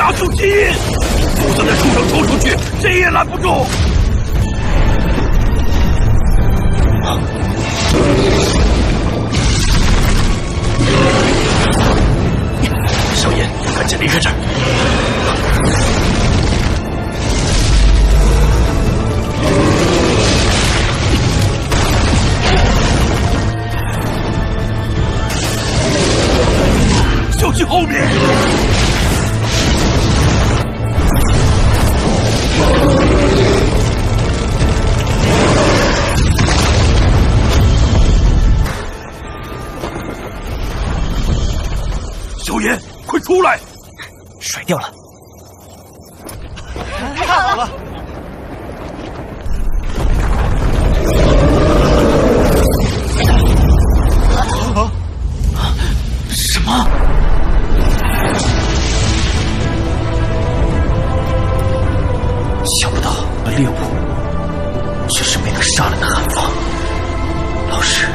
加速吸引，就算那畜生冲出去，谁也拦不住。小野，赶紧离开这儿！小心后面！小野，快出来！甩掉了。太好了！什么？想不到猎物却是没能杀了那寒风老师。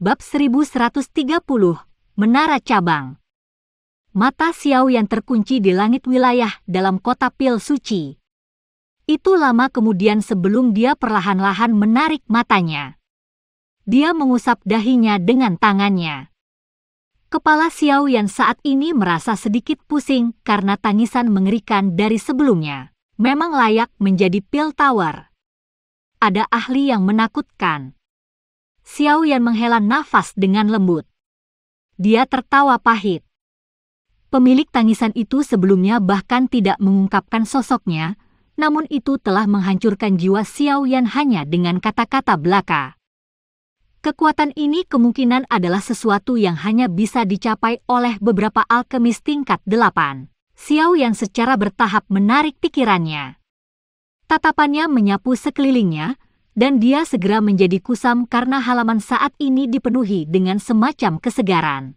Bab 1130, Menara Cabang. Mata Xiao yang terkunci di langit wilayah dalam kota pil suci. Itu lama kemudian sebelum dia perlahan-lahan menarik matanya. Dia mengusap dahinya dengan tangannya. Kepala Xiao yang saat ini merasa sedikit pusing karena tangisan mengerikan dari sebelumnya. Memang layak menjadi pil tower. Ada ahli yang menakutkan. Xiao Yan menghela nafas dengan lembut. Dia tertawa pahit. Pemilik tangisan itu sebelumnya bahkan tidak mengungkapkan sosoknya, namun itu telah menghancurkan jiwa Xiao Yan hanya dengan kata-kata belaka. Kekuatan ini kemungkinan adalah sesuatu yang hanya bisa dicapai oleh beberapa alkemis tingkat 8. Xiao Yan secara bertahap menarik pikirannya. Tatapannya menyapu sekelilingnya, dan dia segera menjadi kusam karena halaman saat ini dipenuhi dengan semacam kesegaran.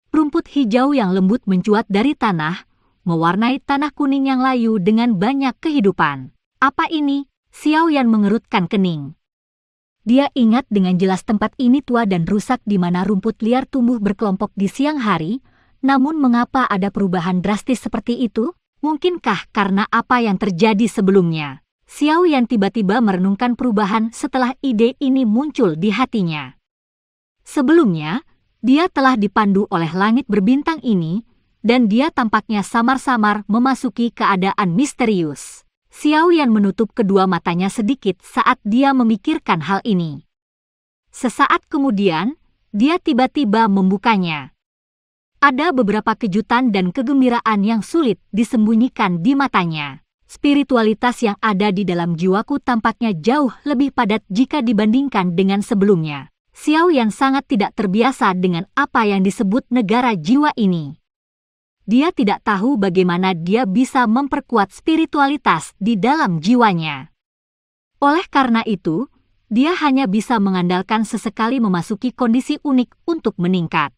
Rumput hijau yang lembut mencuat dari tanah, mewarnai tanah kuning yang layu dengan banyak kehidupan. Apa ini? Xiao Yan mengerutkan kening. Dia ingat dengan jelas tempat ini tua dan rusak di mana rumput liar tumbuh berkelompok di siang hari, namun mengapa ada perubahan drastis seperti itu? Mungkinkah karena apa yang terjadi sebelumnya? Xiao Yan tiba-tiba merenungkan perubahan setelah ide ini muncul di hatinya. Sebelumnya, dia telah dipandu oleh langit berbintang ini, dan dia tampaknya samar-samar memasuki keadaan misterius. Xiao Yan menutup kedua matanya sedikit saat dia memikirkan hal ini. Sesaat kemudian, dia tiba-tiba membukanya. Ada beberapa kejutan dan kegembiraan yang sulit disembunyikan di matanya. Spiritualitas yang ada di dalam jiwaku tampaknya jauh lebih padat jika dibandingkan dengan sebelumnya. Xiao Yan sangat tidak terbiasa dengan apa yang disebut negara jiwa ini. Dia tidak tahu bagaimana dia bisa memperkuat spiritualitas di dalam jiwanya. Oleh karena itu, dia hanya bisa mengandalkan sesekali memasuki kondisi unik untuk meningkat.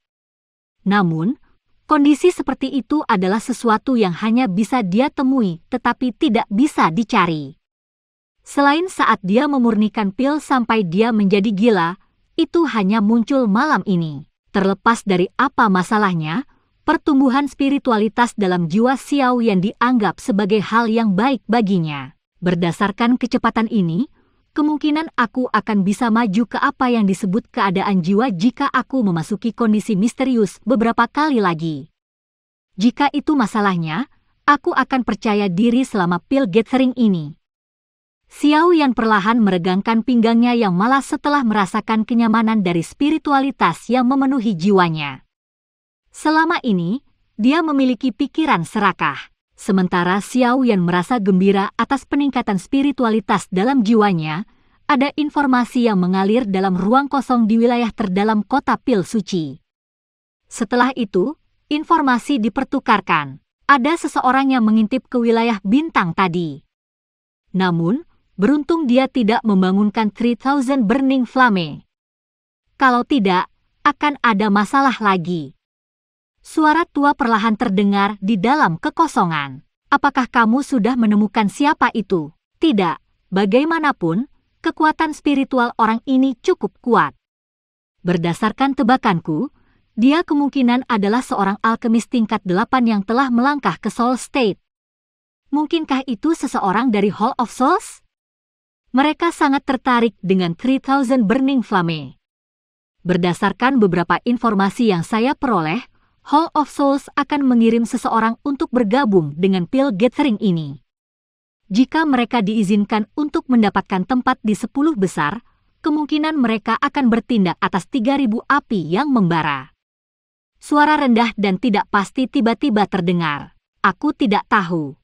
Namun, kondisi seperti itu adalah sesuatu yang hanya bisa dia temui tetapi tidak bisa dicari. Selain saat dia memurnikan pil sampai dia menjadi gila, itu hanya muncul malam ini. Terlepas dari apa masalahnya, pertumbuhan spiritualitas dalam jiwa Xiao yang dianggap sebagai hal yang baik baginya. Berdasarkan kecepatan ini, kemungkinan aku akan bisa maju ke apa yang disebut keadaan jiwa jika aku memasuki kondisi misterius beberapa kali lagi. Jika itu masalahnya, aku akan percaya diri selama pil gathering ini. Xiao Yan perlahan meregangkan pinggangnya yang malas setelah merasakan kenyamanan dari spiritualitas yang memenuhi jiwanya. Selama ini, dia memiliki pikiran serakah. Sementara Xiao Yan merasa gembira atas peningkatan spiritualitas dalam jiwanya, ada informasi yang mengalir dalam ruang kosong di wilayah terdalam kota pil suci. Setelah itu, informasi dipertukarkan. Ada seseorang yang mengintip ke wilayah bintang tadi. Namun, beruntung dia tidak membangunkan 3000 Burning Flame. Kalau tidak, akan ada masalah lagi. Suara tua perlahan terdengar di dalam kekosongan. Apakah kamu sudah menemukan siapa itu? Tidak, bagaimanapun, kekuatan spiritual orang ini cukup kuat. Berdasarkan tebakanku, Dia kemungkinan adalah seorang alkemis tingkat 8 yang telah melangkah ke Soul State. Mungkinkah itu seseorang dari Hall of Souls? Mereka sangat tertarik dengan 3000 Burning Flame. Berdasarkan beberapa informasi yang saya peroleh, Hall of Souls akan mengirim seseorang untuk bergabung dengan Pil Gathering ini. Jika mereka diizinkan untuk mendapatkan tempat di 10 besar, kemungkinan mereka akan bertindak atas 3000 api yang membara. Suara rendah dan tidak pasti tiba-tiba terdengar. Aku tidak tahu.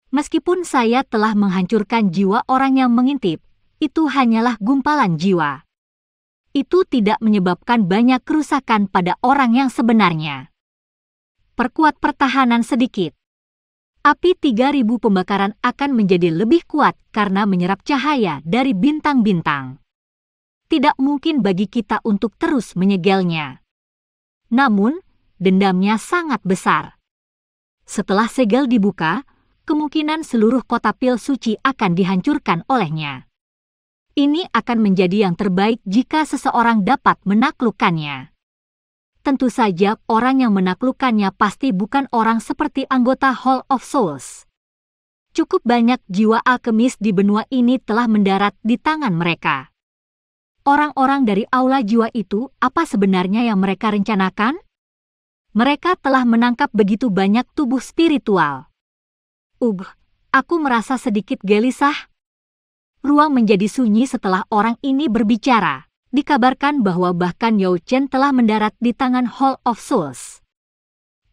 Meskipun saya telah menghancurkan jiwa orang yang mengintip, itu hanyalah gumpalan jiwa. Itu tidak menyebabkan banyak kerusakan pada orang yang sebenarnya. Perkuat pertahanan sedikit. Api 3000 pembakaran akan menjadi lebih kuat karena menyerap cahaya dari bintang-bintang. Tidak mungkin bagi kita untuk terus menyegelnya. Namun, dendamnya sangat besar. Setelah segel dibuka, kemungkinan seluruh kota pil suci akan dihancurkan olehnya. Ini akan menjadi yang terbaik jika seseorang dapat menaklukkannya. Tentu saja orang yang menaklukkannya pasti bukan orang seperti anggota Hall of Souls. Cukup banyak jiwa alkemis di benua ini telah mendarat di tangan mereka. Orang-orang dari aula jiwa itu, apa sebenarnya yang mereka rencanakan? Mereka telah menangkap begitu banyak tubuh spiritual. Aku merasa sedikit gelisah. Ruang menjadi sunyi setelah orang ini berbicara. Dikabarkan bahwa bahkan Yao Chen telah mendarat di tangan Hall of Souls.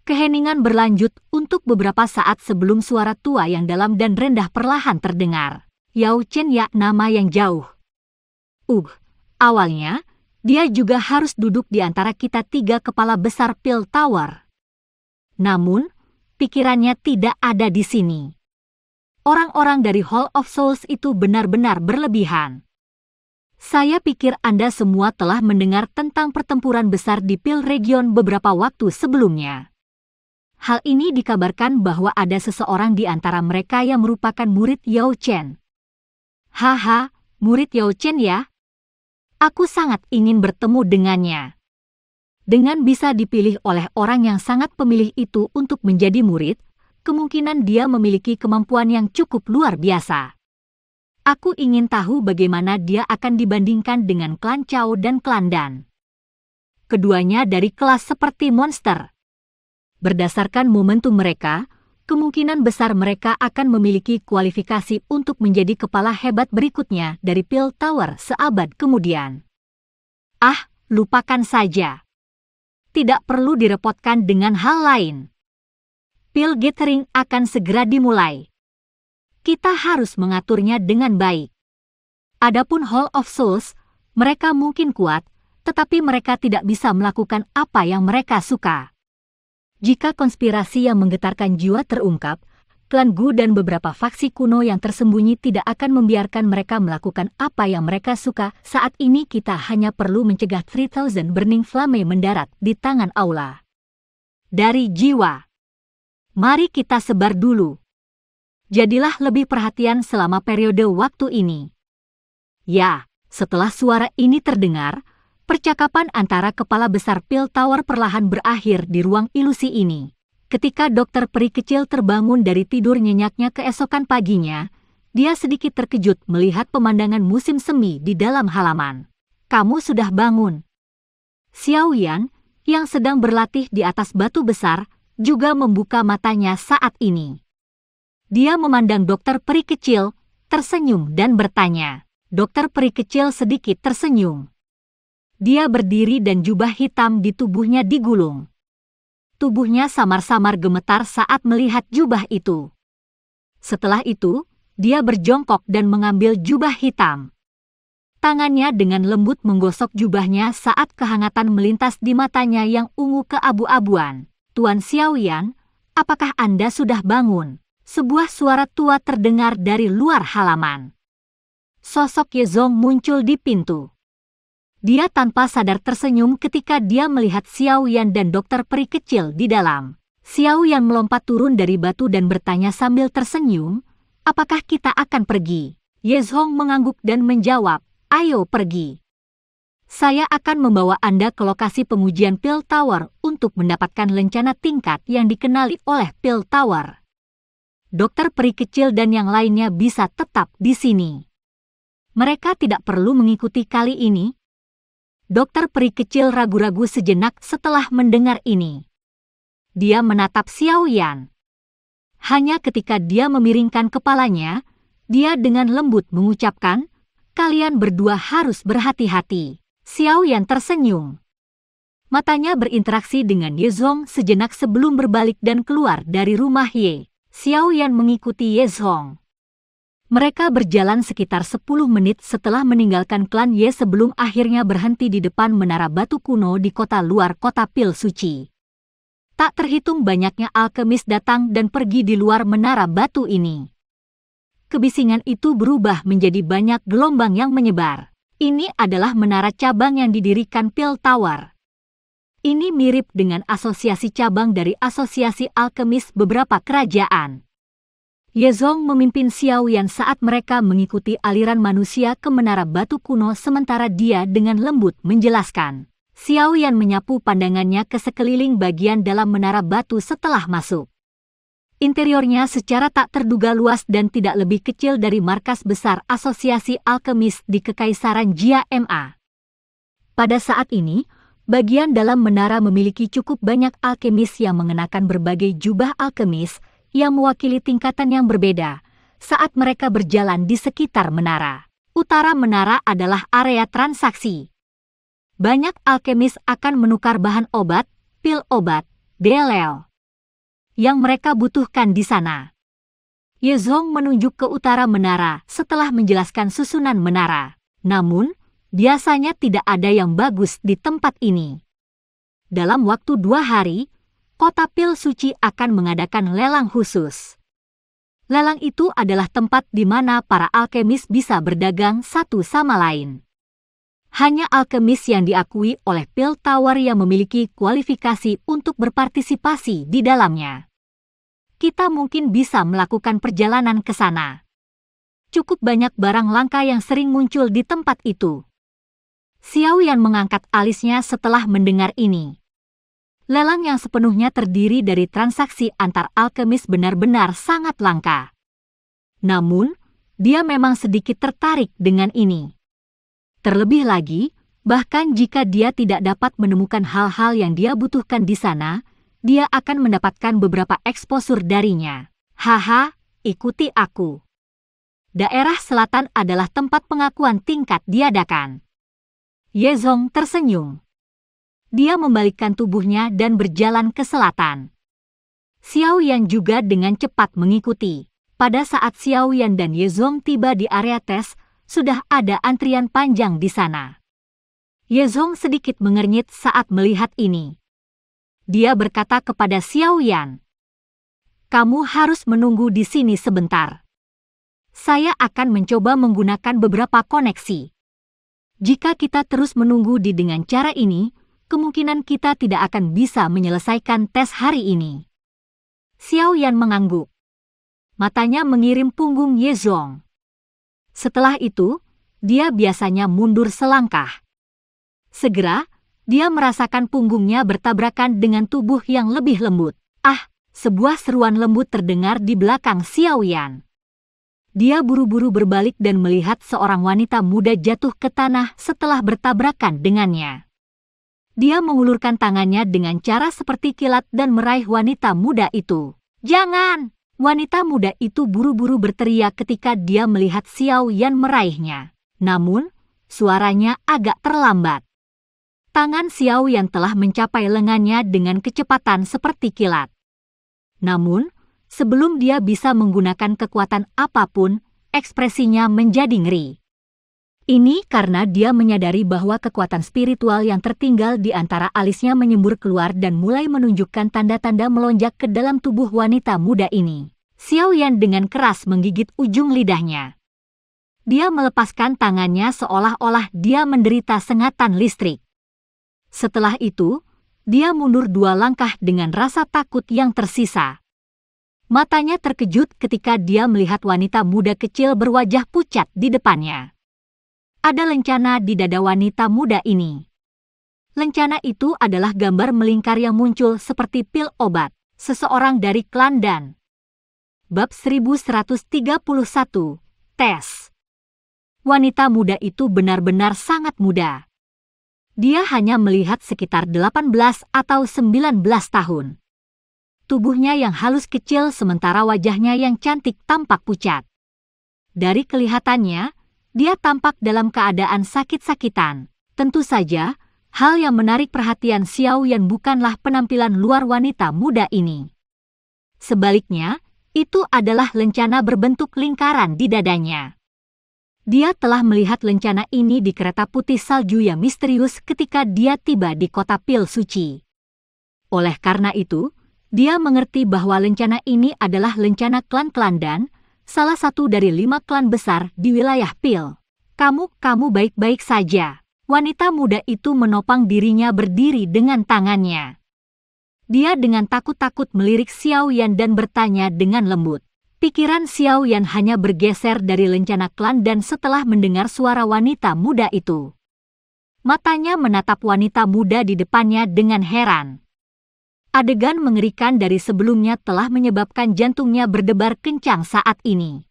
Keheningan berlanjut untuk beberapa saat sebelum suara tua yang dalam dan rendah perlahan terdengar. Yao Chen ya, nama yang jauh. Awalnya, dia juga harus duduk di antara kita 3 kepala besar Pil Tower. Namun, pikirannya tidak ada di sini. Orang-orang dari Hall of Souls itu benar-benar berlebihan. Saya pikir Anda semua telah mendengar tentang pertempuran besar di Pil Region beberapa waktu sebelumnya. Hal ini dikabarkan bahwa ada seseorang di antara mereka yang merupakan murid Yao Chen. Haha, murid Yao Chen ya? Aku sangat ingin bertemu dengannya. Dengan bisa dipilih oleh orang yang sangat pemilih itu untuk menjadi murid, kemungkinan dia memiliki kemampuan yang cukup luar biasa. Aku ingin tahu bagaimana dia akan dibandingkan dengan klan Chao dan klan Dan. Keduanya dari kelas seperti monster. Berdasarkan momentum mereka, kemungkinan besar mereka akan memiliki kualifikasi untuk menjadi kepala hebat berikutnya dari Pil Tower seabad kemudian. Lupakan saja. Tidak perlu direpotkan dengan hal lain. Pil Gathering akan segera dimulai. Kita harus mengaturnya dengan baik. Adapun Hall of Souls, mereka mungkin kuat, tetapi mereka tidak bisa melakukan apa yang mereka suka. Jika konspirasi yang menggetarkan jiwa terungkap, klan Gu dan beberapa faksi kuno yang tersembunyi tidak akan membiarkan mereka melakukan apa yang mereka suka. Saat ini kita hanya perlu mencegah 3000 Burning Flame mendarat di tangan aula. Dari jiwa. Mari kita sebar dulu. Jadilah lebih perhatian selama periode waktu ini. Ya, setelah suara ini terdengar, percakapan antara kepala besar Pil Tower perlahan berakhir di ruang ilusi ini. Ketika dokter peri kecil terbangun dari tidur nyenyaknya keesokan paginya, dia sedikit terkejut melihat pemandangan musim semi di dalam halaman. Kamu sudah bangun. Xiao Yan, yang sedang berlatih di atas batu besar, juga membuka matanya saat ini. Dia memandang dokter peri kecil, tersenyum dan bertanya. Dokter peri kecil sedikit tersenyum. Dia berdiri dan jubah hitam di tubuhnya digulung. Tubuhnya samar-samar gemetar saat melihat jubah itu. Setelah itu, dia berjongkok dan mengambil jubah hitam. Tangannya dengan lembut menggosok jubahnya saat kehangatan melintas di matanya yang ungu keabu-abuan. Tuan Xiao Yan, apakah Anda sudah bangun? Sebuah suara tua terdengar dari luar halaman. Sosok Yezong muncul di pintu. Dia tanpa sadar tersenyum ketika dia melihat Xiao Yan dan dokter peri kecil di dalam. Xiao Yan melompat turun dari batu dan bertanya sambil tersenyum, apakah kita akan pergi? Yezong mengangguk dan menjawab, ayo pergi. Saya akan membawa Anda ke lokasi pengujian Pil Tower untuk mendapatkan lencana tingkat yang dikenali oleh Pil Tower. Dokter peri kecil dan yang lainnya bisa tetap di sini. Mereka tidak perlu mengikuti kali ini. Dokter peri kecil ragu-ragu sejenak setelah mendengar ini. Dia menatap Xiao Yan. Hanya ketika dia memiringkan kepalanya, dia dengan lembut mengucapkan, "Kalian berdua harus berhati-hati." Xiao Yan tersenyum. Matanya berinteraksi dengan Ye Zhong sejenak sebelum berbalik dan keluar dari rumah Ye. Xiao Yan mengikuti Ye Zhong. Mereka berjalan sekitar 10 menit setelah meninggalkan klan Ye sebelum akhirnya berhenti di depan menara batu kuno di kota luar kota Pil Suci. Tak terhitung banyaknya alkemis datang dan pergi di luar menara batu ini. Kebisingan itu berubah menjadi banyak gelombang yang menyebar. Ini adalah menara cabang yang didirikan Pil Tower. Ini mirip dengan asosiasi cabang dari asosiasi alkemis beberapa kerajaan. Ye Zhong memimpin Xiao Yan saat mereka mengikuti aliran manusia ke menara batu kuno sementara dia dengan lembut menjelaskan. Xiao Yan menyapu pandangannya ke sekeliling bagian dalam menara batu setelah masuk. Interiornya secara tak terduga luas dan tidak lebih kecil dari markas besar asosiasi alkemis di Kekaisaran Jia Ma. Pada saat ini, bagian dalam menara memiliki cukup banyak alkemis yang mengenakan berbagai jubah alkemis yang mewakili tingkatan yang berbeda saat mereka berjalan di sekitar menara. Utara menara adalah area transaksi. Banyak alkemis akan menukar bahan obat, pil obat, delel yang mereka butuhkan di sana. Ye Zhong menunjuk ke utara menara setelah menjelaskan susunan menara. Namun, biasanya tidak ada yang bagus di tempat ini. Dalam waktu 2 hari, kota Pil Suci akan mengadakan lelang khusus. Lelang itu adalah tempat di mana para alkemis bisa berdagang satu sama lain. Hanya alkemis yang diakui oleh Pil Tower yang memiliki kualifikasi untuk berpartisipasi di dalamnya. Kita mungkin bisa melakukan perjalanan ke sana. Cukup banyak barang langka yang sering muncul di tempat itu. Xiao Yan mengangkat alisnya setelah mendengar ini. Lelang yang sepenuhnya terdiri dari transaksi antar alkemis benar-benar sangat langka. Namun, dia memang sedikit tertarik dengan ini. Terlebih lagi, bahkan jika dia tidak dapat menemukan hal-hal yang dia butuhkan di sana, dia akan mendapatkan beberapa eksposur darinya. Haha, ikuti aku. Daerah selatan adalah tempat pengakuan tingkat diadakan. Ye Zhong tersenyum. Dia membalikkan tubuhnya dan berjalan ke selatan. Xiao Yan juga dengan cepat mengikuti. Pada saat Xiao Yan dan Ye Zhong tiba di area tes, sudah ada antrian panjang di sana. Ye Zhong sedikit mengernyit saat melihat ini. Dia berkata kepada Xiao Yan, "Kamu harus menunggu di sini sebentar. Saya akan mencoba menggunakan beberapa koneksi. Jika kita terus menunggu dengan cara ini, kemungkinan kita tidak akan bisa menyelesaikan tes hari ini." Xiao Yan mengangguk. Matanya mengirim punggung Ye Zhong. Setelah itu, dia biasanya mundur selangkah. Segera, dia merasakan punggungnya bertabrakan dengan tubuh yang lebih lembut. Ah, sebuah seruan lembut terdengar di belakang Xiao Yan. Dia buru-buru berbalik dan melihat seorang wanita muda jatuh ke tanah setelah bertabrakan dengannya. Dia mengulurkan tangannya dengan cara seperti kilat dan meraih wanita muda itu. "Jangan!" Wanita muda itu buru-buru berteriak ketika dia melihat Xiao Yan meraihnya. Namun, suaranya agak terlambat. Tangan Xiao Yan telah mencapai lengannya dengan kecepatan seperti kilat. Namun, sebelum dia bisa menggunakan kekuatan apapun, ekspresinya menjadi ngeri. Ini karena dia menyadari bahwa kekuatan spiritual yang tertinggal di antara alisnya menyembur keluar dan mulai menunjukkan tanda-tanda melonjak ke dalam tubuh wanita muda ini. Xiao Yan dengan keras menggigit ujung lidahnya. Dia melepaskan tangannya seolah-olah dia menderita sengatan listrik. Setelah itu, dia mundur 2 langkah dengan rasa takut yang tersisa. Matanya terkejut ketika dia melihat wanita muda kecil berwajah pucat di depannya. Ada lencana di dada wanita muda ini. Lencana itu adalah gambar melingkar yang muncul seperti pil obat, seseorang dari klan Dan. Bab 1131, tes. Wanita muda itu benar-benar sangat muda. Dia hanya melihat sekitar 18 atau 19 tahun. Tubuhnya yang halus kecil sementara wajahnya yang cantik tampak pucat. Dari kelihatannya, dia tampak dalam keadaan sakit-sakitan. Tentu saja, hal yang menarik perhatian Xiao Yan bukanlah penampilan luar wanita muda ini. Sebaliknya, itu adalah lencana berbentuk lingkaran di dadanya. Dia telah melihat lencana ini di kereta putih salju yang misterius ketika dia tiba di kota pil suci. Oleh karena itu, dia mengerti bahwa lencana ini adalah lencana klan-klan Dan, salah satu dari 5 klan besar di wilayah Pil. Kamu baik-baik saja. Wanita muda itu menopang dirinya berdiri dengan tangannya. Dia dengan takut-takut melirik Xiao Yan dan bertanya dengan lembut. Pikiran Xiao Yan hanya bergeser dari lencana klan Dan setelah mendengar suara wanita muda itu. Matanya menatap wanita muda di depannya dengan heran. Adegan mengerikan dari sebelumnya telah menyebabkan jantungnya berdebar kencang saat ini.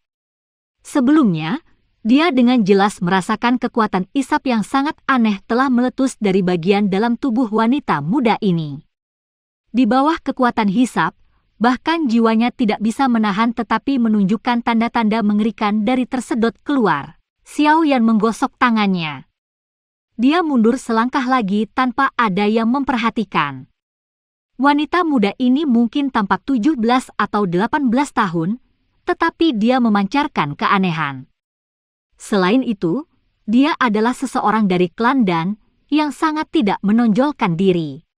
Sebelumnya, dia dengan jelas merasakan kekuatan isap yang sangat aneh telah meletus dari bagian dalam tubuh wanita muda ini. Di bawah kekuatan hisap, bahkan jiwanya tidak bisa menahan tetapi menunjukkan tanda-tanda mengerikan dari tersedot keluar. Xiao Yan menggosok tangannya. Dia mundur selangkah lagi tanpa ada yang memperhatikan. Wanita muda ini mungkin tampak 17 atau 18 tahun, tetapi dia memancarkan keanehan. Selain itu, dia adalah seseorang dari klan Dan yang sangat tidak menonjolkan diri.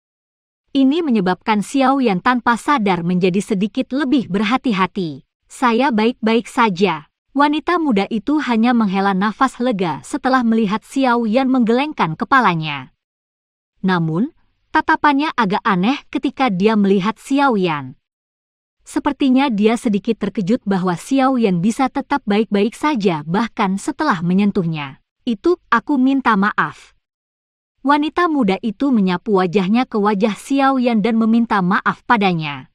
Ini menyebabkan Xiao Yan tanpa sadar menjadi sedikit lebih berhati-hati. Saya baik-baik saja. Wanita muda itu hanya menghela nafas lega setelah melihat Xiao Yan menggelengkan kepalanya. Namun, tatapannya agak aneh ketika dia melihat Xiao Yan. Sepertinya dia sedikit terkejut bahwa Xiao Yan bisa tetap baik-baik saja bahkan setelah menyentuhnya. Itu, aku minta maaf. Wanita muda itu menyapu wajahnya ke wajah Xiao Yan dan meminta maaf padanya.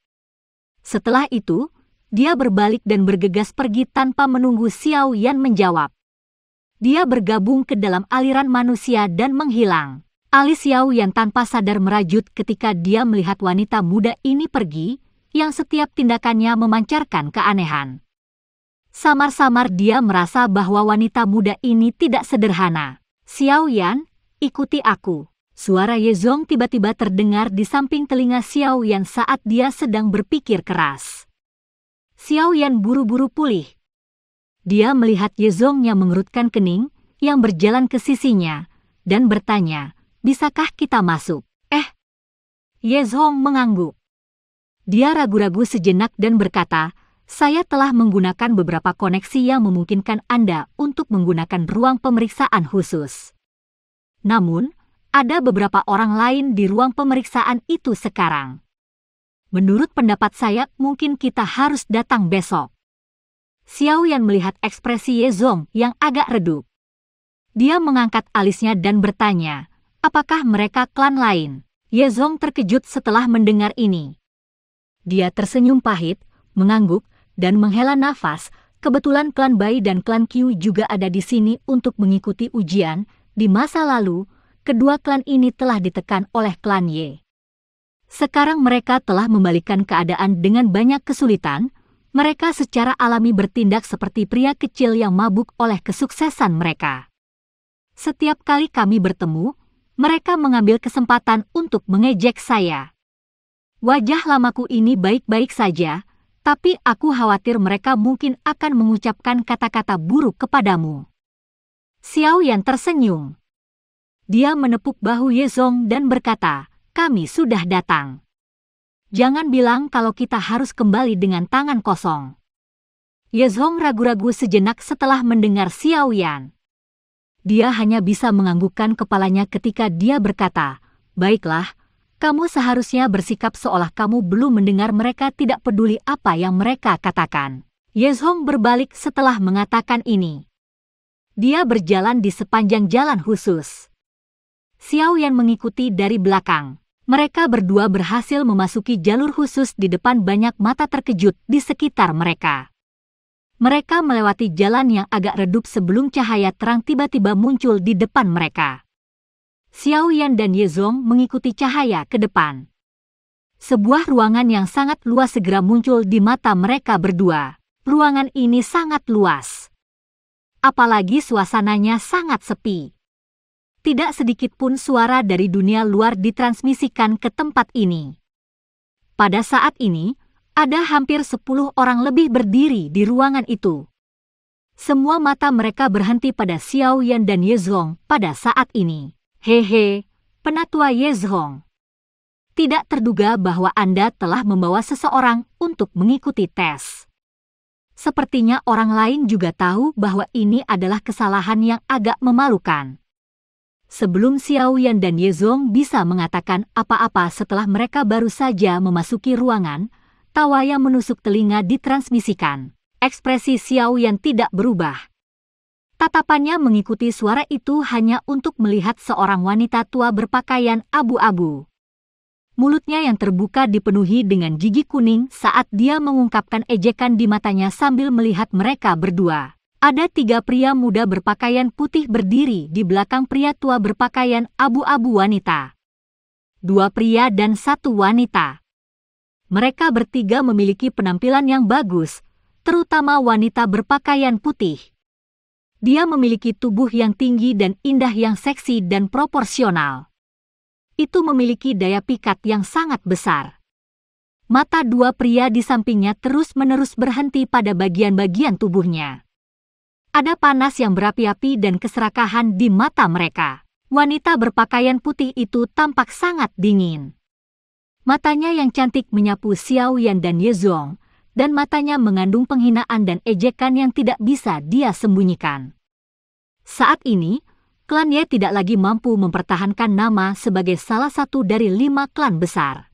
Setelah itu, dia berbalik dan bergegas pergi tanpa menunggu Xiao Yan menjawab. Dia bergabung ke dalam aliran manusia dan menghilang. Alis Xiao Yan tanpa sadar merajut ketika dia melihat wanita muda ini pergi, yang setiap tindakannya memancarkan keanehan. Samar-samar dia merasa bahwa wanita muda ini tidak sederhana. Xiao Yan, ikuti aku. Suara Ye Zong tiba-tiba terdengar di samping telinga Xiao Yan saat dia sedang berpikir keras. Xiao Yan buru-buru pulih. Dia melihat Ye Zong yang mengerutkan kening, yang berjalan ke sisinya, dan bertanya, bisakah kita masuk? Ye Zong mengangguk. Dia ragu-ragu sejenak dan berkata, saya telah menggunakan beberapa koneksi yang memungkinkan Anda untuk menggunakan ruang pemeriksaan khusus. Namun, ada beberapa orang lain di ruang pemeriksaan itu sekarang. Menurut pendapat saya, mungkin kita harus datang besok. Xiao Yan melihat ekspresi Ye Zong yang agak redup. Dia mengangkat alisnya dan bertanya, apakah mereka klan lain? Ye Zong terkejut setelah mendengar ini. Dia tersenyum pahit, mengangguk, dan menghela nafas. Kebetulan klan Bai dan klan Qiu juga ada di sini untuk mengikuti ujian. Di masa lalu, kedua klan ini telah ditekan oleh klan Ye. Sekarang mereka telah membalikkan keadaan dengan banyak kesulitan. Mereka secara alami bertindak seperti pria kecil yang mabuk oleh kesuksesan mereka. Setiap kali kami bertemu, mereka mengambil kesempatan untuk mengejek saya. Wajah lamaku ini baik-baik saja, tapi aku khawatir mereka mungkin akan mengucapkan kata-kata buruk kepadamu. Xiao Yan tersenyum. Dia menepuk bahu Ye Zong dan berkata, kami sudah datang. Jangan bilang kalau kita harus kembali dengan tangan kosong. Ye Zong ragu-ragu sejenak setelah mendengar Xiao Yan. Dia hanya bisa menganggukkan kepalanya ketika dia berkata, baiklah, kamu seharusnya bersikap seolah kamu belum mendengar mereka tidak peduli apa yang mereka katakan. Ye Zong berbalik setelah mengatakan ini. Dia berjalan di sepanjang jalan khusus. Xiao Yan mengikuti dari belakang. Mereka berdua berhasil memasuki jalur khusus di depan banyak mata terkejut di sekitar mereka. Mereka melewati jalan yang agak redup sebelum cahaya terang tiba-tiba muncul di depan mereka. Xiao Yan dan Ye Zong mengikuti cahaya ke depan. Sebuah ruangan yang sangat luas segera muncul di mata mereka berdua. Ruangan ini sangat luas. Apalagi suasananya sangat sepi. Tidak sedikit pun suara dari dunia luar ditransmisikan ke tempat ini. Pada saat ini, ada hampir 10 orang lebih berdiri di ruangan itu. Semua mata mereka berhenti pada Xiao Yan dan Ye Zong pada saat ini. Hehe, penatua Ye Zong. Tidak terduga bahwa Anda telah membawa seseorang untuk mengikuti tes. Sepertinya orang lain juga tahu bahwa ini adalah kesalahan yang agak memalukan. Sebelum Xiao Yan dan Ye Zong bisa mengatakan apa-apa setelah mereka baru saja memasuki ruangan, tawa yang menusuk telinga ditransmisikan. Ekspresi Xiao Yan tidak berubah. Tatapannya mengikuti suara itu hanya untuk melihat seorang wanita tua berpakaian abu-abu. Mulutnya yang terbuka dipenuhi dengan gigi kuning saat dia mengungkapkan ejekan di matanya sambil melihat mereka berdua. Ada 3 pria muda berpakaian putih berdiri di belakang pria tua berpakaian abu-abu wanita. 2 pria dan 1 wanita. Mereka bertiga memiliki penampilan yang bagus, terutama wanita berpakaian putih. Dia memiliki tubuh yang tinggi dan indah yang seksi dan proporsional. Itu memiliki daya pikat yang sangat besar. Mata 2 pria di sampingnya terus-menerus berhenti pada bagian-bagian tubuhnya. Ada panas yang berapi-api dan keserakahan di mata mereka. Wanita berpakaian putih itu tampak sangat dingin. Matanya yang cantik menyapu Xiao Yan dan Ye Zong, dan matanya mengandung penghinaan dan ejekan yang tidak bisa dia sembunyikan. Saat ini, klan Ye tidak lagi mampu mempertahankan nama sebagai salah satu dari 5 klan besar.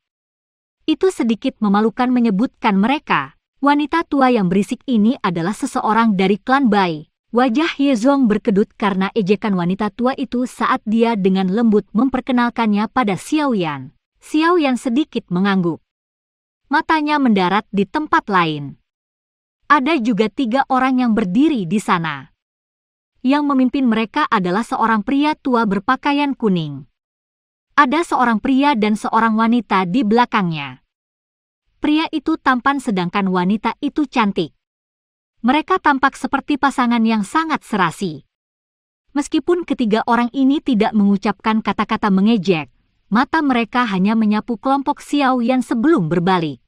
Itu sedikit memalukan menyebutkan mereka. Wanita tua yang berisik ini adalah seseorang dari klan Bai. Wajah Ye Zong berkedut karena ejekan wanita tua itu saat dia dengan lembut memperkenalkannya pada Xiao Yan. Xiao Yan sedikit mengangguk. Matanya mendarat di tempat lain. Ada juga 3 orang yang berdiri di sana. Yang memimpin mereka adalah seorang pria tua berpakaian kuning. Ada seorang pria dan seorang wanita di belakangnya. Pria itu tampan sedangkan wanita itu cantik. Mereka tampak seperti pasangan yang sangat serasi. Meskipun ketiga orang ini tidak mengucapkan kata-kata mengejek, mata mereka hanya menyapu kelompok Xiao Yan sebelum berbalik.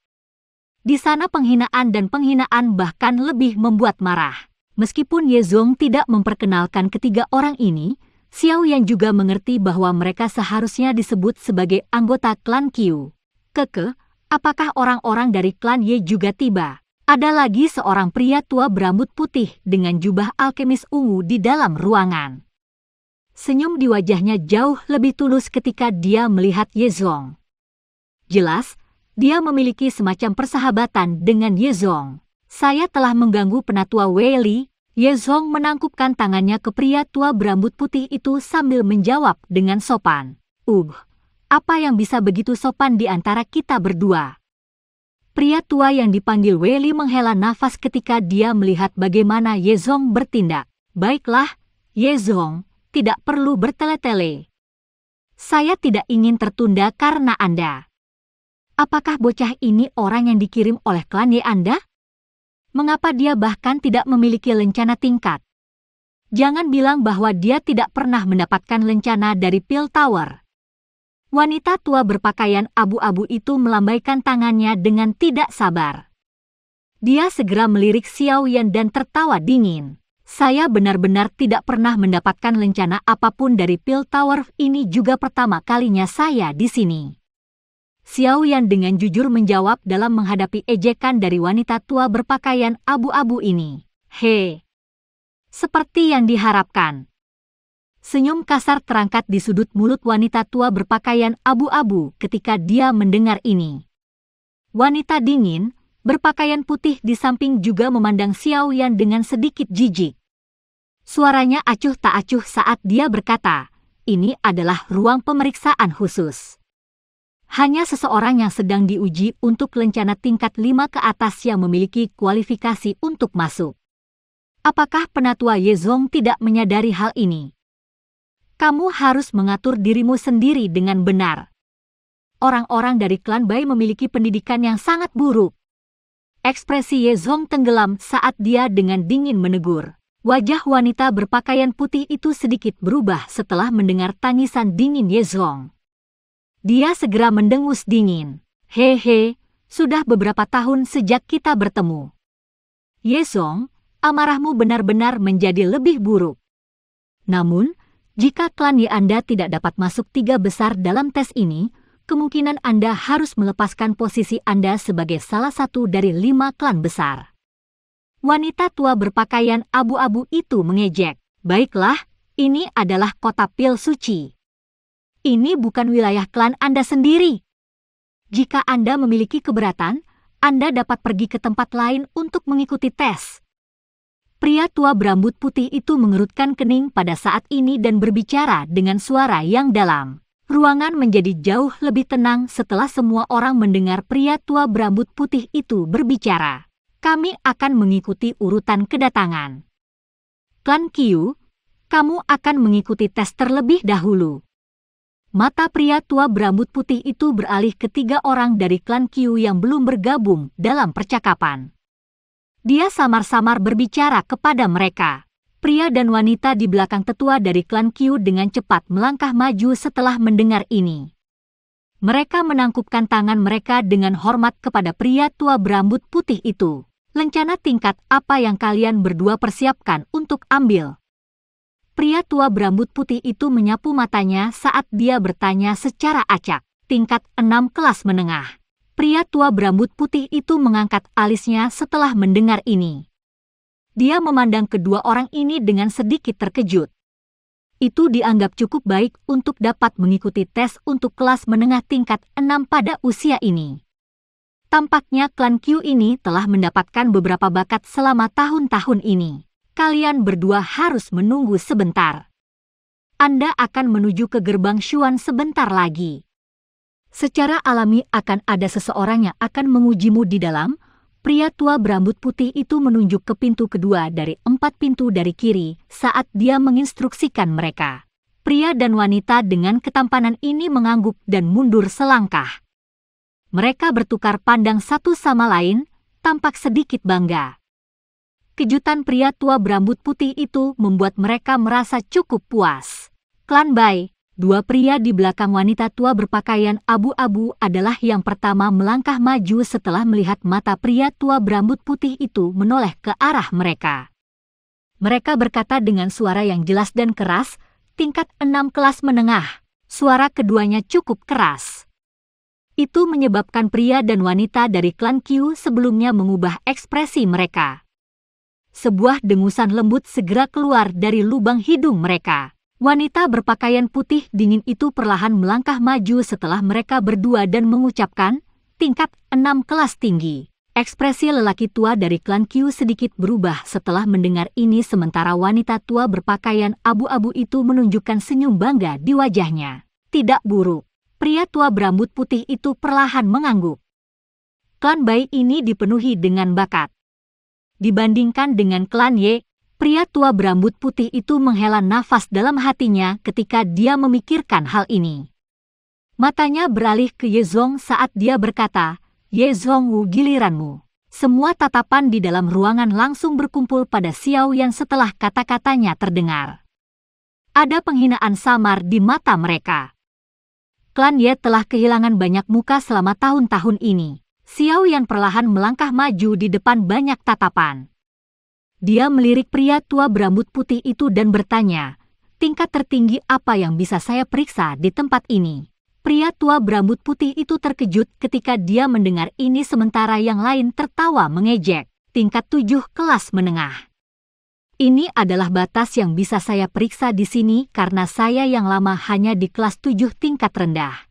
Di sana penghinaan dan penghinaan bahkan lebih membuat marah. Meskipun Ye Zong tidak memperkenalkan ketiga orang ini, Xiao Yan juga mengerti bahwa mereka seharusnya disebut sebagai anggota klan Qiu. Keke, apakah orang-orang dari klan Ye juga tiba? Ada lagi seorang pria tua berambut putih dengan jubah alkemis ungu di dalam ruangan. Senyum di wajahnya jauh lebih tulus ketika dia melihat Ye Zong. Jelas, dia memiliki semacam persahabatan dengan Ye Zong. Saya telah mengganggu penatua Wei Li. Ye Zong menangkupkan tangannya ke pria tua berambut putih itu sambil menjawab dengan sopan. Apa yang bisa begitu sopan di antara kita berdua? Pria tua yang dipanggil Wei Li menghela nafas ketika dia melihat bagaimana Ye Zong bertindak. Baiklah, Ye Zong, tidak perlu bertele-tele. Saya tidak ingin tertunda karena Anda. Apakah bocah ini orang yang dikirim oleh klan Ye Anda? Mengapa dia bahkan tidak memiliki lencana tingkat? Jangan bilang bahwa dia tidak pernah mendapatkan lencana dari Pil Tower. Wanita tua berpakaian abu-abu itu melambaikan tangannya dengan tidak sabar. Dia segera melirik Xiao Yan dan tertawa dingin. Saya benar-benar tidak pernah mendapatkan lencana apapun dari Pil Tower, ini juga pertama kalinya saya di sini. Xiao Yan dengan jujur menjawab dalam menghadapi ejekan dari wanita tua berpakaian abu-abu ini. Seperti yang diharapkan. Senyum kasar terangkat di sudut mulut wanita tua berpakaian abu-abu ketika dia mendengar ini. Wanita dingin, berpakaian putih di samping juga memandang Xiao Yan dengan sedikit jijik. Suaranya acuh tak acuh saat dia berkata, ini adalah ruang pemeriksaan khusus. Hanya seseorang yang sedang diuji untuk lencana tingkat 5 ke atas yang memiliki kualifikasi untuk masuk. Apakah Penatua Yezong tidak menyadari hal ini? Kamu harus mengatur dirimu sendiri dengan benar. Orang-orang dari klan Bai memiliki pendidikan yang sangat buruk. Ekspresi Yezong tenggelam saat dia dengan dingin menegur. Wajah wanita berpakaian putih itu sedikit berubah setelah mendengar tangisan dingin Yezong. Dia segera mendengus dingin. Hehe, sudah beberapa tahun sejak kita bertemu. Yezong, amarahmu benar-benar menjadi lebih buruk. Namun, jika klan Ye Anda tidak dapat masuk 3 besar dalam tes ini, kemungkinan Anda harus melepaskan posisi Anda sebagai salah satu dari 5 klan besar. Wanita tua berpakaian abu-abu itu mengejek. Baiklah, ini adalah kota pil suci. Ini bukan wilayah klan Anda sendiri. Jika Anda memiliki keberatan, Anda dapat pergi ke tempat lain untuk mengikuti tes. Pria tua berambut putih itu mengerutkan kening pada saat ini dan berbicara dengan suara yang dalam. Ruangan menjadi jauh lebih tenang setelah semua orang mendengar pria tua berambut putih itu berbicara. Kami akan mengikuti urutan kedatangan. Klan Qiu, kamu akan mengikuti tes terlebih dahulu. Mata pria tua berambut putih itu beralih ke 3 orang dari klan Qiu yang belum bergabung dalam percakapan. Dia samar-samar berbicara kepada mereka. Pria dan wanita di belakang tetua dari klan Qiu dengan cepat melangkah maju setelah mendengar ini. Mereka menangkupkan tangan mereka dengan hormat kepada pria tua berambut putih itu. Lencana tingkat apa yang kalian berdua persiapkan untuk ambil? Pria tua berambut putih itu menyapu matanya saat dia bertanya secara acak. Tingkat 6 kelas menengah. Pria tua berambut putih itu mengangkat alisnya setelah mendengar ini. Dia memandang kedua orang ini dengan sedikit terkejut. Itu dianggap cukup baik untuk dapat mengikuti tes untuk kelas menengah tingkat 6 pada usia ini. Tampaknya klan Qiu ini telah mendapatkan beberapa bakat selama tahun-tahun ini. Kalian berdua harus menunggu sebentar. Anda akan menuju ke gerbang Xuan sebentar lagi. Secara alami akan ada seseorang yang akan mengujimu di dalam. Pria tua berambut putih itu menunjuk ke pintu kedua dari 4 pintu dari kiri saat dia menginstruksikan mereka. Pria dan wanita dengan ketampanan ini mengangguk dan mundur selangkah. Mereka bertukar pandang satu sama lain, tampak sedikit bangga. Kejutan pria tua berambut putih itu membuat mereka merasa cukup puas. Klan Bai. 2 pria di belakang wanita tua berpakaian abu-abu adalah yang pertama melangkah maju setelah melihat mata pria tua berambut putih itu menoleh ke arah mereka. Mereka berkata dengan suara yang jelas dan keras, tingkat 6 kelas menengah. Suara keduanya cukup keras. Itu menyebabkan pria dan wanita dari klan Qiu sebelumnya mengubah ekspresi mereka. Sebuah dengusan lembut segera keluar dari lubang hidung mereka. Wanita berpakaian putih dingin itu perlahan melangkah maju setelah mereka berdua dan mengucapkan, tingkat 6 kelas tinggi. Ekspresi lelaki tua dari klan Qiu sedikit berubah setelah mendengar ini sementara wanita tua berpakaian abu-abu itu menunjukkan senyum bangga di wajahnya. Tidak buruk. Pria tua berambut putih itu perlahan mengangguk. Klan Bai ini dipenuhi dengan bakat. Dibandingkan dengan klan Ye, pria tua berambut putih itu menghela nafas dalam hatinya ketika dia memikirkan hal ini. Matanya beralih ke Yezong saat dia berkata, Yezong Wu, giliranmu. Semua tatapan di dalam ruangan langsung berkumpul pada Xiao Yan setelah kata-katanya terdengar. Ada penghinaan samar di mata mereka. Klan Ye telah kehilangan banyak muka selama tahun-tahun ini. Xiao Yan perlahan melangkah maju di depan banyak tatapan. Dia melirik pria tua berambut putih itu dan bertanya, tingkat tertinggi apa yang bisa saya periksa di tempat ini? Pria tua berambut putih itu terkejut ketika dia mendengar ini sementara yang lain tertawa mengejek. Tingkat 7 kelas menengah. Ini adalah batas yang bisa saya periksa di sini karena saya yang lama hanya di kelas 7 tingkat rendah.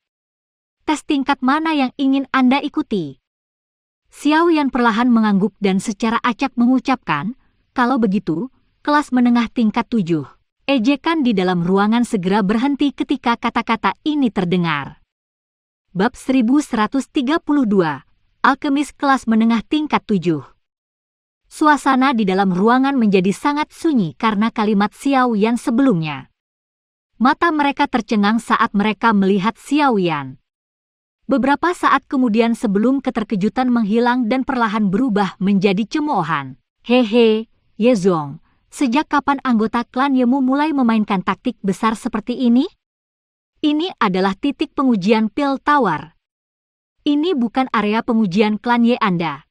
Tes tingkat mana yang ingin Anda ikuti? Xiao Yan perlahan mengangguk dan secara acak mengucapkan, kalau begitu, kelas menengah tingkat 7. Ejekan di dalam ruangan segera berhenti ketika kata-kata ini terdengar. Bab 1132. Alkemis kelas menengah tingkat 7. Suasana di dalam ruangan menjadi sangat sunyi karena kalimat Xiao Yan sebelumnya. Mata mereka tercengang saat mereka melihat Xiao Yan. Beberapa saat kemudian sebelum keterkejutan menghilang dan perlahan berubah menjadi cemoohan. Hehe, Yezong, sejak kapan anggota klan Yemu mulai memainkan taktik besar seperti ini? Ini adalah titik pengujian pil tawar. Ini bukan area pengujian klan Ye Anda.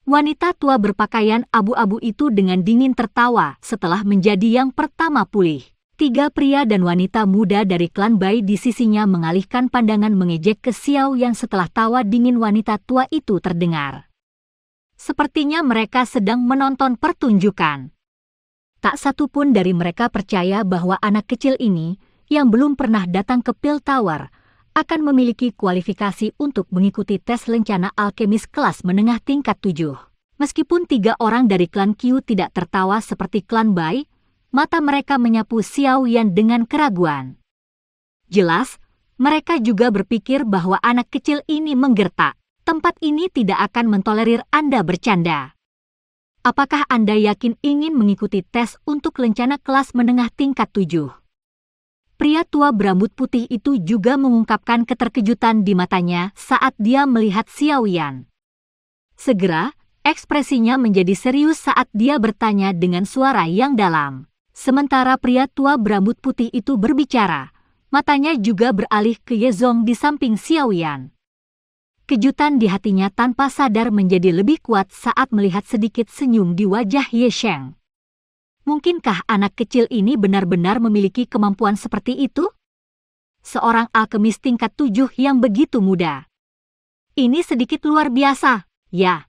Wanita tua berpakaian abu-abu itu dengan dingin tertawa setelah menjadi yang pertama pulih. 3 pria dan wanita muda dari klan Bai di sisinya mengalihkan pandangan mengejek ke Xiao yang setelah tawa dingin wanita tua itu terdengar. Sepertinya mereka sedang menonton pertunjukan. Tak satu pun dari mereka percaya bahwa anak kecil ini, yang belum pernah datang ke pil tawar, akan memiliki kualifikasi untuk mengikuti tes lencana alkemis kelas menengah tingkat 7. Meskipun 3 orang dari klan Qiu tidak tertawa seperti klan Bai, mata mereka menyapu Xiao Yan dengan keraguan. Jelas, mereka juga berpikir bahwa anak kecil ini menggertak. Tempat ini tidak akan mentolerir Anda bercanda. Apakah Anda yakin ingin mengikuti tes untuk lencana kelas menengah tingkat 7? Pria tua berambut putih itu juga mengungkapkan keterkejutan di matanya saat dia melihat Xiao Yan. Segera, ekspresinya menjadi serius saat dia bertanya dengan suara yang dalam. Sementara pria tua berambut putih itu berbicara, matanya juga beralih ke Yezong di samping Xiao Yan. Kejutan di hatinya tanpa sadar menjadi lebih kuat saat melihat sedikit senyum di wajah Ye Sheng. Mungkinkah anak kecil ini benar-benar memiliki kemampuan seperti itu? Seorang alkemis tingkat 7 yang begitu muda. Ini sedikit luar biasa, ya.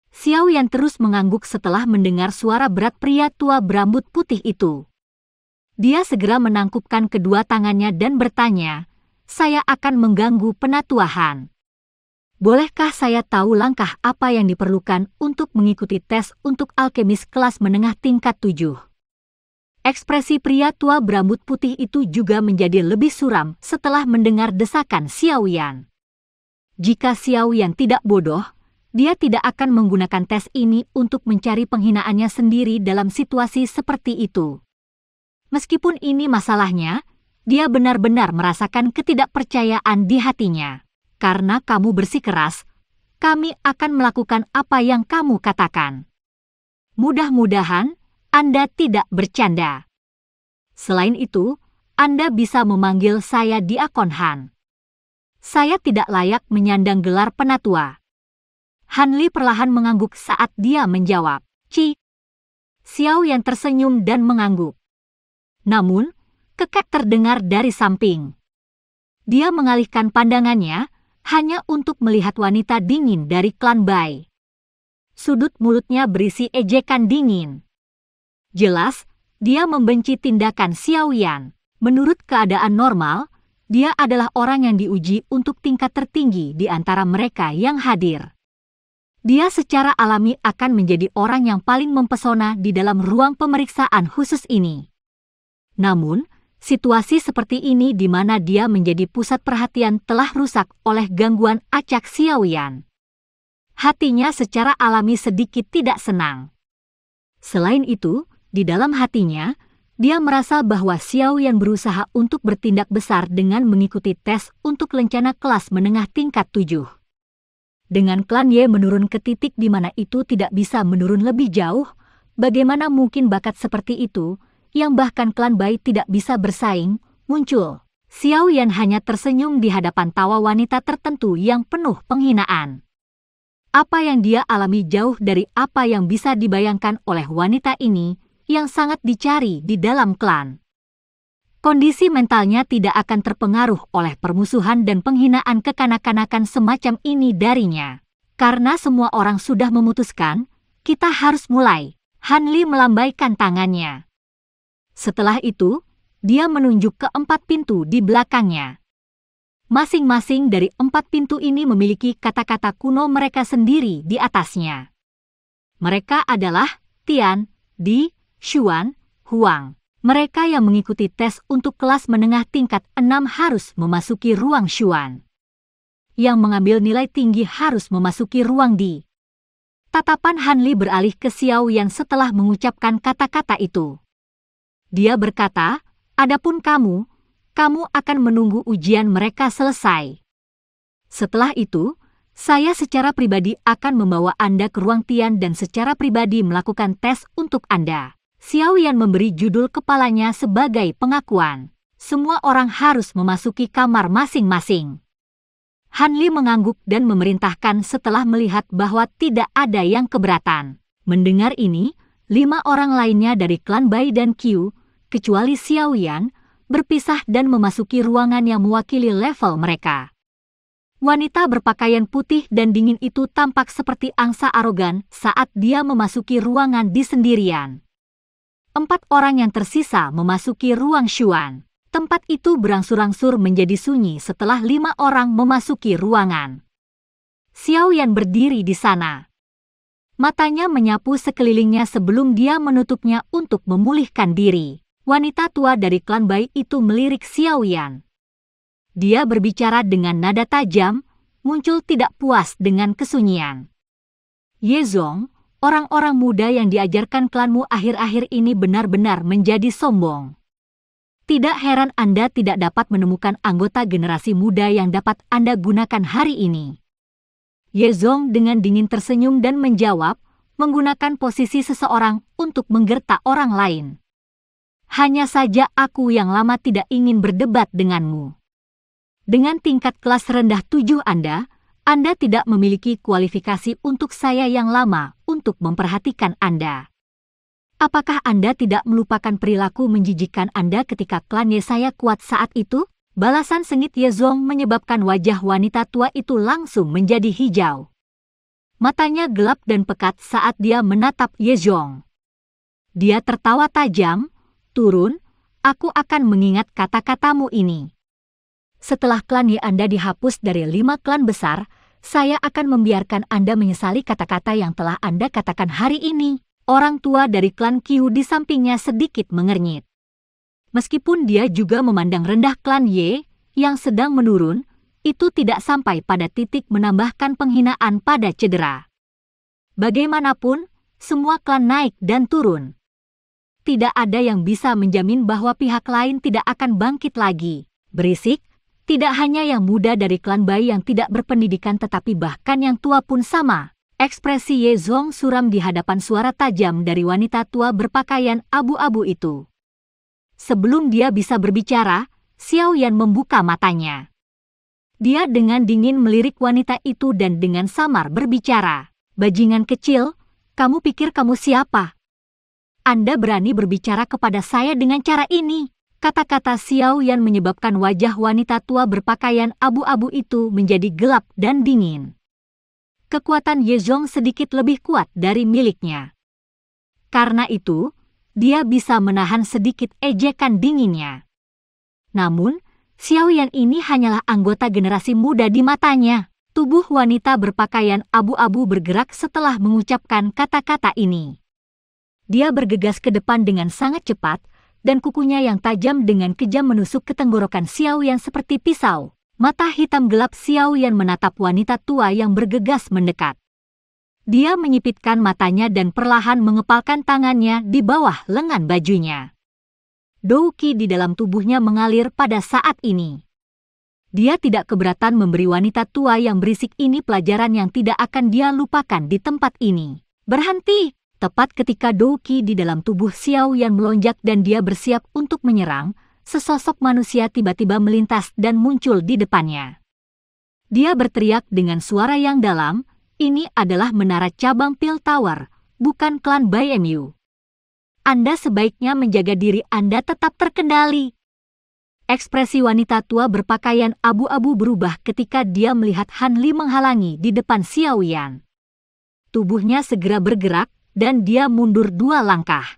Xiao Yan terus mengangguk setelah mendengar suara berat pria tua berambut putih itu. Dia segera menangkupkan kedua tangannya dan bertanya, "Saya akan mengganggu penatuahan. Bolehkah saya tahu langkah apa yang diperlukan untuk mengikuti tes untuk alkemis kelas menengah tingkat 7? Ekspresi pria tua berambut putih itu juga menjadi lebih suram setelah mendengar desakan Xiao Yan. Jika Xiao Yan tidak bodoh, dia tidak akan menggunakan tes ini untuk mencari penghinaannya sendiri dalam situasi seperti itu. Meskipun ini masalahnya, dia benar-benar merasakan ketidakpercayaan di hatinya. Karena kamu bersikeras, kami akan melakukan apa yang kamu katakan. Mudah-mudahan Anda tidak bercanda. Selain itu, Anda bisa memanggil saya Diakon Han. Saya tidak layak menyandang gelar penatua." Han Li perlahan mengangguk saat dia menjawab, "Ci." Xiao yang tersenyum dan mengangguk. Namun, kekek terdengar dari samping. Dia mengalihkan pandangannya, hanya untuk melihat wanita dingin dari klan Bai. Sudut mulutnya berisi ejekan dingin. Jelas, dia membenci tindakan Xiao Yan. Menurut keadaan normal, dia adalah orang yang diuji untuk tingkat tertinggi di antara mereka yang hadir. Dia secara alami akan menjadi orang yang paling mempesona di dalam ruang pemeriksaan khusus ini. Namun, situasi seperti ini di mana dia menjadi pusat perhatian telah rusak oleh gangguan acak Xiao Yan. Hatinya secara alami sedikit tidak senang. Selain itu, di dalam hatinya, dia merasa bahwa Xiao Yan berusaha untuk bertindak besar dengan mengikuti tes untuk lencana kelas menengah tingkat 7. Dengan klan Ye menurun ke titik di mana itu tidak bisa menurun lebih jauh, bagaimana mungkin bakat seperti itu, yang bahkan klan Bai tidak bisa bersaing, muncul? Xiao Yan hanya tersenyum di hadapan tawa wanita tertentu yang penuh penghinaan. Apa yang dia alami jauh dari apa yang bisa dibayangkan oleh wanita ini yang sangat dicari di dalam klan. Kondisi mentalnya tidak akan terpengaruh oleh permusuhan dan penghinaan kekanak-kanakan semacam ini darinya. Karena semua orang sudah memutuskan, kita harus mulai. Han Li melambaikan tangannya. Setelah itu, dia menunjuk ke 4 pintu di belakangnya. Masing-masing dari 4 pintu ini memiliki kata-kata kuno mereka sendiri di atasnya. Mereka adalah Tian, Di, Xuan, Huang. Mereka yang mengikuti tes untuk kelas menengah tingkat 6 harus memasuki ruang Xuan. Yang mengambil nilai tinggi harus memasuki ruang Di. Tatapan Han Li beralih ke Xiao Yan setelah mengucapkan kata-kata itu. Dia berkata, adapun kamu akan menunggu ujian mereka selesai. Setelah itu, saya secara pribadi akan membawa Anda ke ruang Tian dan secara pribadi melakukan tes untuk Anda. Xiao Yan memberi judul kepalanya sebagai pengakuan. Semua orang harus memasuki kamar masing-masing. Han Li mengangguk dan memerintahkan setelah melihat bahwa tidak ada yang keberatan. Mendengar ini, 5 orang lainnya dari klan Bai dan Qiu, kecuali Xiao Yan, berpisah dan memasuki ruangan yang mewakili level mereka. Wanita berpakaian putih dan dingin itu tampak seperti angsa arogan saat dia memasuki ruangan di sendirian. 4 orang yang tersisa memasuki ruang Xuan. Tempat itu berangsur-angsur menjadi sunyi setelah 5 orang memasuki ruangan. Xiao Yan berdiri di sana. Matanya menyapu sekelilingnya sebelum dia menutupnya untuk memulihkan diri. Wanita tua dari klan Bai itu melirik Xiao Yan. Dia berbicara dengan nada tajam, muncul tidak puas dengan kesunyian. Ye Zong, orang-orang muda yang diajarkan klanmu akhir-akhir ini benar-benar menjadi sombong. Tidak heran Anda tidak dapat menemukan anggota generasi muda yang dapat Anda gunakan hari ini. Ye Zong dengan dingin tersenyum dan menjawab, menggunakan posisi seseorang untuk menggertak orang lain. Hanya saja aku yang lama tidak ingin berdebat denganmu. Dengan tingkat kelas rendah 7 Anda tidak memiliki kualifikasi untuk saya yang lama untuk memperhatikan Anda. Apakah Anda tidak melupakan perilaku menjijikkan Anda ketika klan Ye saya kuat saat itu? Balasan sengit Ye Zong menyebabkan wajah wanita tua itu langsung menjadi hijau. Matanya gelap dan pekat saat dia menatap Ye Zong. Dia tertawa tajam, turun, aku akan mengingat kata-katamu ini. Setelah klan Ye Anda dihapus dari 5 klan besar, saya akan membiarkan Anda menyesali kata-kata yang telah Anda katakan hari ini. Orang tua dari klan Qiu di sampingnya sedikit mengernyit. Meskipun dia juga memandang rendah klan Ye yang sedang menurun, itu tidak sampai pada titik menambahkan penghinaan pada cedera. Bagaimanapun, semua klan naik dan turun. Tidak ada yang bisa menjamin bahwa pihak lain tidak akan bangkit lagi. Berisik. Tidak hanya yang muda dari klan Bai yang tidak berpendidikan tetapi bahkan yang tua pun sama. Ekspresi Ye Zong suram di hadapan suara tajam dari wanita tua berpakaian abu-abu itu. Sebelum dia bisa berbicara, Xiao Yan membuka matanya. Dia dengan dingin melirik wanita itu dan dengan samar berbicara. Bajingan kecil, kamu pikir kamu siapa? Anda berani berbicara kepada saya dengan cara ini? Kata-kata Xiao Yan menyebabkan wajah wanita tua berpakaian abu-abu itu menjadi gelap dan dingin. Kekuatan Ye Zong sedikit lebih kuat dari miliknya. Karena itu, dia bisa menahan sedikit ejekan dinginnya. Namun, Xiao Yan ini hanyalah anggota generasi muda di matanya. Tubuh wanita berpakaian abu-abu bergerak setelah mengucapkan kata-kata ini. Dia bergegas ke depan dengan sangat cepat, dan kukunya yang tajam dengan kejam menusuk ke tenggorokan Xiao Yan seperti pisau. Mata hitam gelap Xiao Yan menatap wanita tua yang bergegas mendekat. Dia menyipitkan matanya dan perlahan mengepalkan tangannya di bawah lengan bajunya. Douqi di dalam tubuhnya mengalir pada saat ini. Dia tidak keberatan memberi wanita tua yang berisik ini pelajaran yang tidak akan dia lupakan di tempat ini. Berhenti! Tepat ketika Douqi di dalam tubuh Xiao Yan melonjak dan dia bersiap untuk menyerang, sesosok manusia tiba-tiba melintas dan muncul di depannya. Dia berteriak dengan suara yang dalam, ini adalah menara cabang Pil Tower, bukan klan Bai Mu. Anda sebaiknya menjaga diri Anda tetap terkendali. Ekspresi wanita tua berpakaian abu-abu berubah ketika dia melihat Han Li menghalangi di depan Xiao Yan. Tubuhnya segera bergerak, dan dia mundur 2 langkah.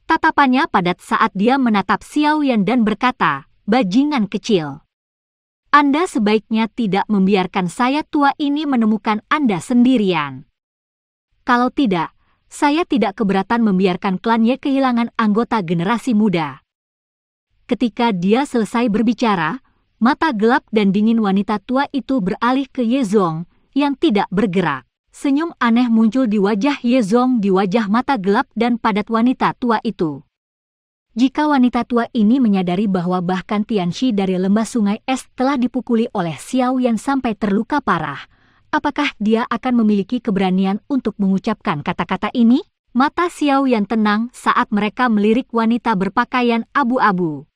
Tatapannya padat saat dia menatap Xiao Yan dan berkata, bajingan kecil. Anda sebaiknya tidak membiarkan saya tua ini menemukan Anda sendirian. Kalau tidak, saya tidak keberatan membiarkan klan Ye kehilangan anggota generasi muda. Ketika dia selesai berbicara, mata gelap dan dingin wanita tua itu beralih ke Ye Zong yang tidak bergerak. Senyum aneh muncul di wajah Ye Zong di wajah mata gelap dan padat wanita tua itu. Jika wanita tua ini menyadari bahwa bahkan Tianxi dari lembah sungai es telah dipukuli oleh Xiao Yan sampai terluka parah, apakah dia akan memiliki keberanian untuk mengucapkan kata-kata ini? Mata Xiao Yan tenang saat mereka melirik wanita berpakaian abu-abu.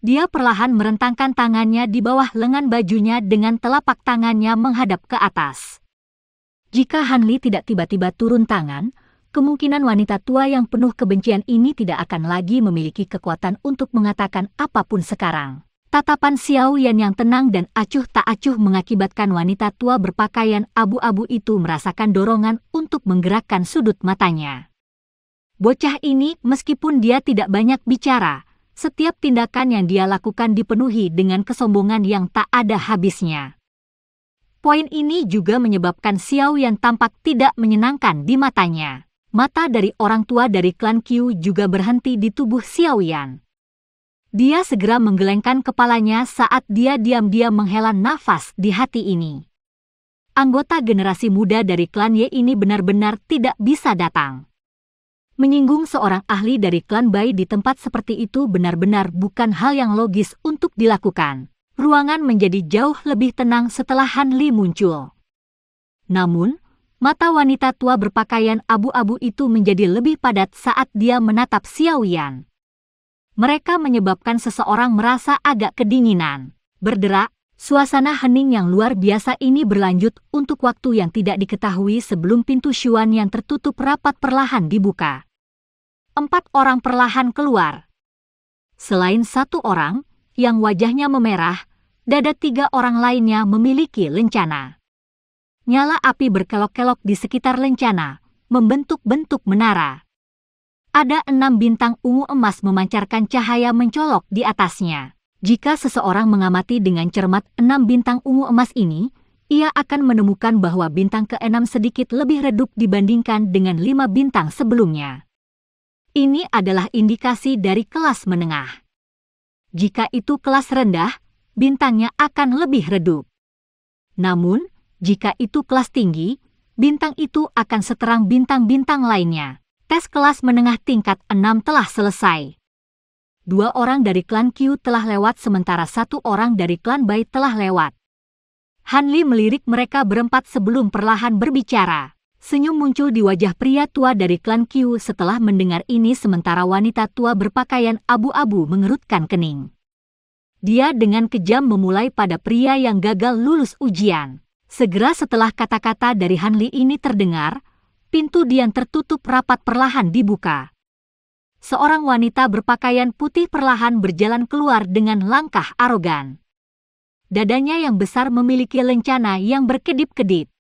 Dia perlahan merentangkan tangannya di bawah lengan bajunya dengan telapak tangannya menghadap ke atas. Jika Han Li tidak tiba-tiba turun tangan, kemungkinan wanita tua yang penuh kebencian ini tidak akan lagi memiliki kekuatan untuk mengatakan apapun sekarang. Tatapan Xiao Yan yang tenang dan acuh tak acuh mengakibatkan wanita tua berpakaian abu-abu itu merasakan dorongan untuk menggerakkan sudut matanya. Bocah ini, meskipun dia tidak banyak bicara, setiap tindakan yang dia lakukan dipenuhi dengan kesombongan yang tak ada habisnya. Poin ini juga menyebabkan Xiao Yan tampak tidak menyenangkan di matanya. Mata dari orang tua dari klan Qiu juga berhenti di tubuh Xiao Yan. Dia segera menggelengkan kepalanya saat dia diam-diam menghela nafas di hati ini. Anggota generasi muda dari klan Ye ini benar-benar tidak bisa datang. Menyinggung seorang ahli dari klan Bai di tempat seperti itu benar-benar bukan hal yang logis untuk dilakukan. Ruangan menjadi jauh lebih tenang setelah Han Li muncul. Namun, mata wanita tua berpakaian abu-abu itu menjadi lebih padat saat dia menatap Xiao Yan. Mereka menyebabkan seseorang merasa agak kedinginan. Berderak, suasana hening yang luar biasa ini berlanjut untuk waktu yang tidak diketahui sebelum pintu Xuan yang tertutup rapat perlahan dibuka. 4 orang perlahan keluar. Selain 1 orang, yang wajahnya memerah, dada 3 orang lainnya memiliki lencana. Nyala api berkelok-kelok di sekitar lencana, membentuk-bentuk menara. Ada 6 bintang ungu emas memancarkan cahaya mencolok di atasnya. Jika seseorang mengamati dengan cermat 6 bintang ungu emas ini, ia akan menemukan bahwa bintang ke-6 sedikit lebih redup dibandingkan dengan 5 bintang sebelumnya. Ini adalah indikasi dari kelas menengah. Jika itu kelas rendah, bintangnya akan lebih redup. Namun, jika itu kelas tinggi, bintang itu akan seterang bintang-bintang lainnya. Tes kelas menengah tingkat 6 telah selesai. 2 orang dari klan Qiu telah lewat sementara 1 orang dari klan Bai telah lewat. Han Li melirik mereka berempat sebelum perlahan berbicara. Senyum muncul di wajah pria tua dari klan Qiu setelah mendengar ini sementara wanita tua berpakaian abu-abu mengerutkan kening. Dia dengan kejam memulai pada pria yang gagal lulus ujian. Segera setelah kata-kata dari Han Li ini terdengar, pintu dian tertutup rapat perlahan dibuka. Seorang wanita berpakaian putih perlahan berjalan keluar dengan langkah arogan. Dadanya yang besar memiliki lencana yang berkedip-kedip.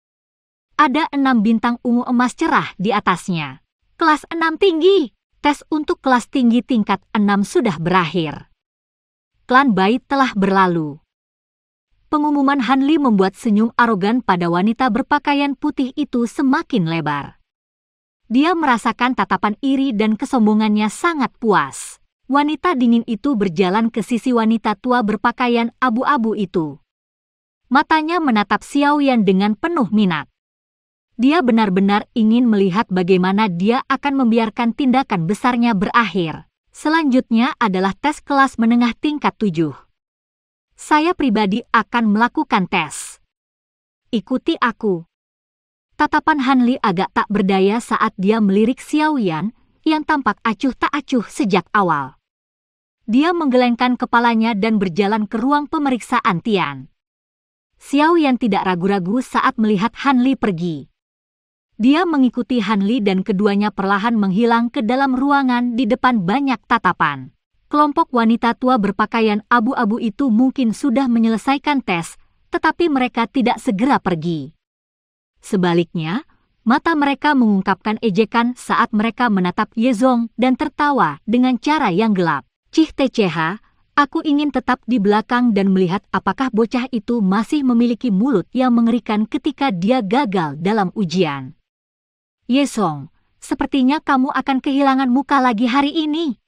Ada 6 bintang ungu emas cerah di atasnya. Kelas 6 tinggi. Tes untuk kelas tinggi tingkat 6 sudah berakhir. Klan Bai telah berlalu. Pengumuman Han Li membuat senyum arogan pada wanita berpakaian putih itu semakin lebar. Dia merasakan tatapan iri dan kesombongannya sangat puas. Wanita dingin itu berjalan ke sisi wanita tua berpakaian abu-abu itu. Matanya menatap Xiao Yan dengan penuh minat. Dia benar-benar ingin melihat bagaimana dia akan membiarkan tindakan besarnya berakhir. Selanjutnya adalah tes kelas menengah tingkat 7. Saya pribadi akan melakukan tes. Ikuti aku. Tatapan Han Li agak tak berdaya saat dia melirik Xiao Yan yang tampak acuh tak acuh sejak awal. Dia menggelengkan kepalanya dan berjalan ke ruang pemeriksaan Tian. Xiao Yan tidak ragu-ragu saat melihat Han Li pergi. Dia mengikuti Han Li dan keduanya perlahan menghilang ke dalam ruangan di depan banyak tatapan. Kelompok wanita tua berpakaian abu-abu itu mungkin sudah menyelesaikan tes, tetapi mereka tidak segera pergi. Sebaliknya, mata mereka mengungkapkan ejekan saat mereka menatap Ye Zong dan tertawa dengan cara yang gelap. Cih TCH, aku ingin tetap di belakang dan melihat apakah bocah itu masih memiliki mulut yang mengerikan ketika dia gagal dalam ujian. Ye Zong, Sepertinya kamu akan kehilangan muka lagi hari ini.